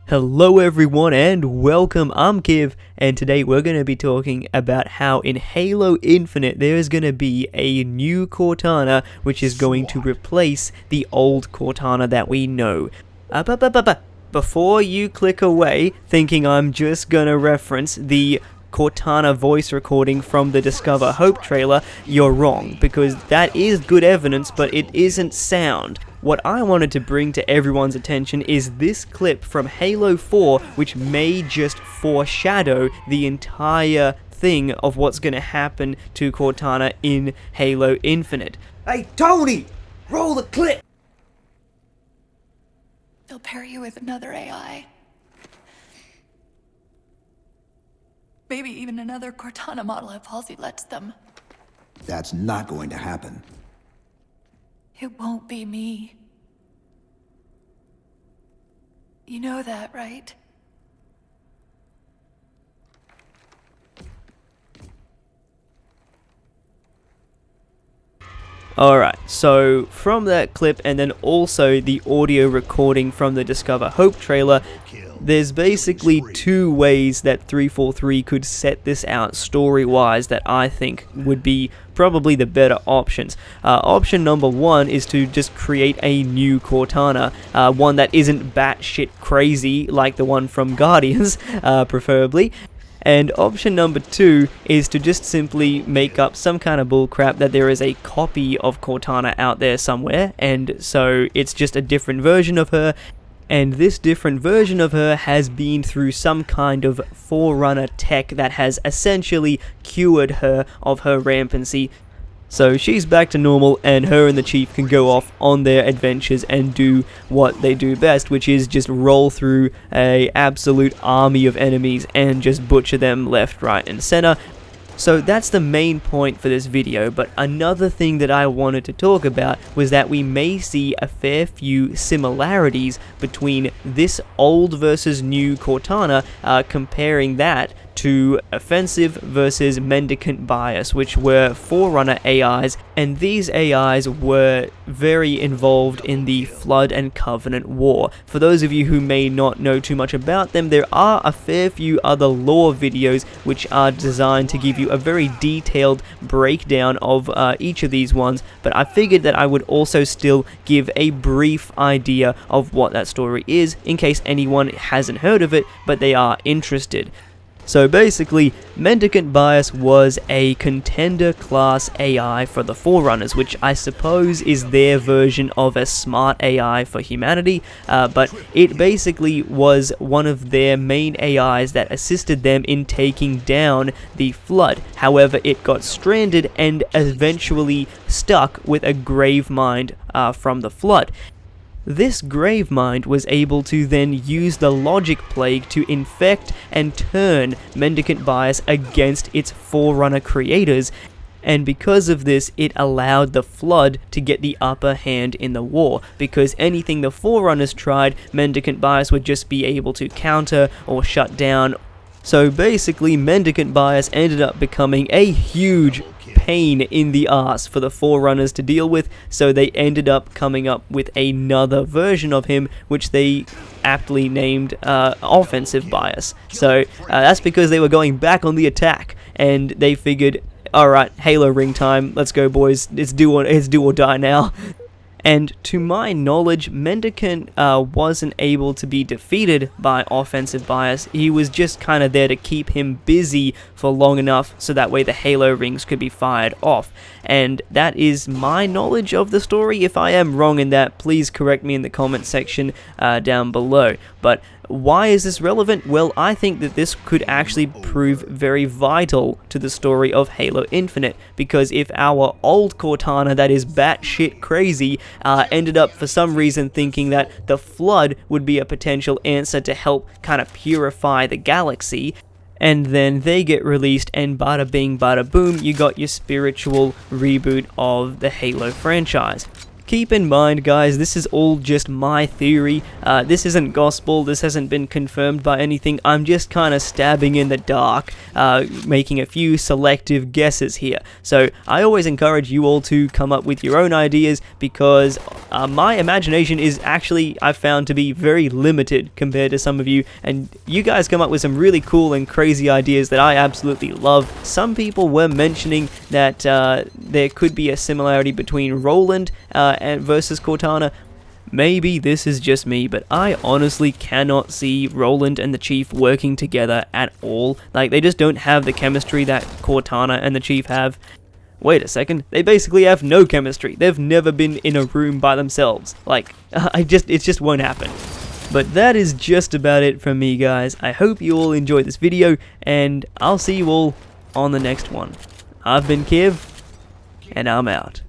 Hello everyone and welcome, I'm Kiv, and today we're going to be talking about how in Halo Infinite there is going to be a new Cortana which is going to replace the old Cortana that we know. Before you click away thinking I'm just going to reference the Cortana voice recording from the Discover Hope trailer, you're wrong, because that is good evidence, but it isn't sound. What I wanted to bring to everyone's attention is this clip from Halo 4, which may just foreshadow the entire thing of what's going to happen to Cortana in Halo Infinite. Hey, Tony! Roll the clip! They'll pair you with another AI. Maybe even another Cortana model if Halsey lets them. That's not going to happen. It won't be me. You know that, right? Alright, so from that clip and then also the audio recording from the Discover Hope trailer, there's basically two ways that 343 could set this out story-wise that I think would be probably the better options. Option number one is to just create a new Cortana, one that isn't batshit crazy like the one from Guardians, preferably. And option number two is to just simply make up some kind of bullcrap that there is a copy of Cortana out there somewhere, and so it's just a different version of her, and this different version of her has been through some kind of forerunner tech that has essentially cured her of her rampancy. So she's back to normal, and her and the Chief can go off on their adventures and do what they do best, which is just roll through a absolute army of enemies and just butcher them left, right, and center. So that's the main point for this video, but another thing that I wanted to talk about was that we may see a fair few similarities between this old versus new Cortana, comparing that to Offensive versus Mendicant Bias, which were Forerunner AIs, and these AIs were very involved in the Flood and Covenant War. For those of you who may not know too much about them, there are a fair few other lore videos which are designed to give you a very detailed breakdown of each of these ones, but I figured that I would also still give a brief idea of what that story is, in case anyone hasn't heard of it, but they are interested. So basically, Mendicant Bias was a contender class AI for the Forerunners, which I suppose is their version of a smart AI for humanity, but it basically was one of their main AIs that assisted them in taking down the Flood. However, it got stranded and eventually stuck with a grave mind from the Flood. This Gravemind was able to then use the Logic Plague to infect and turn Mendicant Bias against its Forerunner creators, and because of this it allowed the Flood to get the upper hand in the war, because anything the Forerunners tried, Mendicant Bias would just be able to counter or shut down. So basically, Mendicant Bias ended up becoming a huge pain in the ass for the Forerunners to deal with, so they ended up coming up with another version of him, which they aptly named Offensive Bias. So that's because they were going back on the attack, and they figured, alright, Halo ring time, let's go boys, it's do or die now. And to my knowledge, Mendicant wasn't able to be defeated by Offensive Bias. He was just kind of there to keep him busy for long enough so that way the Halo rings could be fired off. And that is my knowledge of the story. If I am wrong in that, please correct me in the comment section down below. But why is this relevant? Well, I think that this could actually prove very vital to the story of Halo Infinite, because if our old Cortana that is batshit crazy ended up for some reason thinking that the Flood would be a potential answer to help kind of purify the galaxy, and then they get released and bada bing bada boom, you got your spiritual reboot of the Halo franchise. keep in mind, guys, this is all just my theory. This isn't gospel, this hasn't been confirmed by anything. I'm just kind of stabbing in the dark, making a few selective guesses here. So I always encourage you all to come up with your own ideas, because my imagination is actually, I've found, to be very limited compared to some of you, and you guys come up with some really cool and crazy ideas that I absolutely love. Some people were mentioning that there could be a similarity between Roland and versus Cortana. Maybe this is just me, but I honestly cannot see Roland and the Chief working together at all. Like, they just don't have the chemistry that Cortana and the Chief have. Wait a second, they basically have no chemistry. They've never been in a room by themselves. Like, it just won't happen. But that is just about it from me, guys. I hope you all enjoyed this video, and I'll see you all on the next one. I've been Kiv, and I'm out.